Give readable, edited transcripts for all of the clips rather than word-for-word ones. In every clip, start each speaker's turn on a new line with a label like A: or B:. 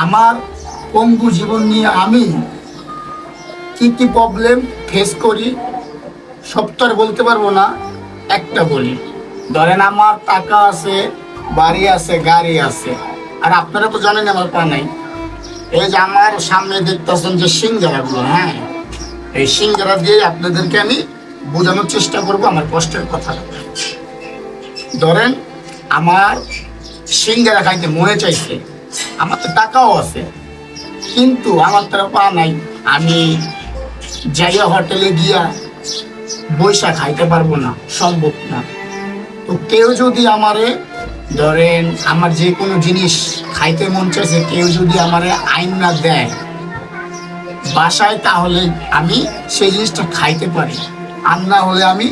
A: আমার পঙ্গু জীবন নিয়ে আমি কি কি প্রবলেম ফেস করি সব তো আর বলতে পারবো না, একটা বলি। ধরেন আমার টাকা আছে, বাড়ি আছে, গাড়ি আছে, আর আপনারা তো জানেন আমার পা নাই। এই যে আমার সামনে দেখতেছেন যে সিঙ্গারাগুলো, হ্যাঁ, এই সিঙ্গারা দিয়ে আপনাদেরকে আমি বোঝানোর চেষ্টা করব আমার কষ্টের কথা। ধরেন আমার সিঙ্গারা খাইতে মনে চাইছে, আমার তো টাকাও আছে, কিন্তু আমার তো পা নাই। আমি যাইয়া হোটেলে গিয়া বৈশা খাইতে পারবো না, সম্ভব না। তো কেউ যদি আমারে, ধরেন আমার যে কোনো জিনিস খাইতে মন চাইছে, কেউ যদি আমারে আইন না দেয় বাসায়, তাহলে আমি সেই জিনিসটা খাইতে পারি, আর না হলে আমি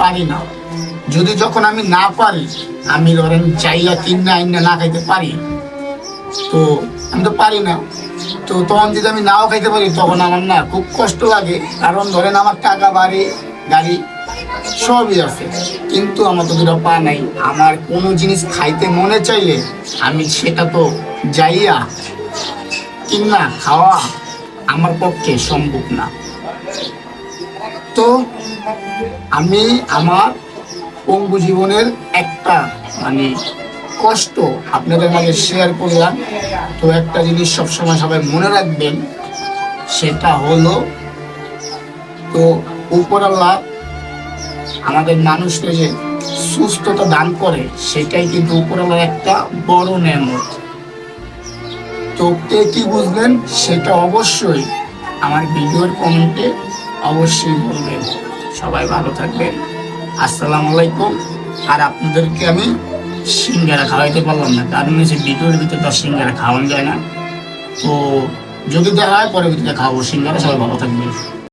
A: পারি না। যদি যখন আমি না পারি, আমি ধরেন চাইয়া কিনা আইন না খাইতে পারি, তো আমি তো পারি না। তো তখন যদি আমি নাও খাইতে পারি, তখন আমার না খুব কষ্ট লাগে। কারণ ধরেন আমার টাকা, বাড়ি, গাড়ি সবই আছে, কিন্তু আমার তো দুটো পা নাই। আমার কোনো জিনিস খাইতে মনে চাইলে আমি সেটা তো যাইয়া কিনা খাওয়া আমার পক্ষে সম্ভব না। তো আমি আমার পঙ্গু জীবনের একটা কষ্ট আপনাদের মাঝে শেয়ার করলাম। তো একটা জিনিস সবসময় সবাই মনে রাখবেন, সেটা হলো, তো উপরআল্লাহ আমাদের মানুষকে যে সুস্থতা দান করে, সেটাই কিন্তু উপরআল্লাহর একটা বড় নেয়ামত। তো কে কি বুঝলেন সেটা অবশ্যই আমার ভিডিওর কমেন্টে অবশ্যই বলবেন। সবাই ভালো থাকবেন, আসসালামু আলাইকুম। আর আপনাদেরকে আমি সিঙ্গারা খাওয়াইতে পারলাম না, কারণ হচ্ছে ভিডিওর ভিতরে তো সিঙ্গারা খাওয়ানো যায় না। তো যদি দেখা হয় পরে ভিতরে খাওয়াবো সিঙ্গারা। সবাই ভালো থাকবেন।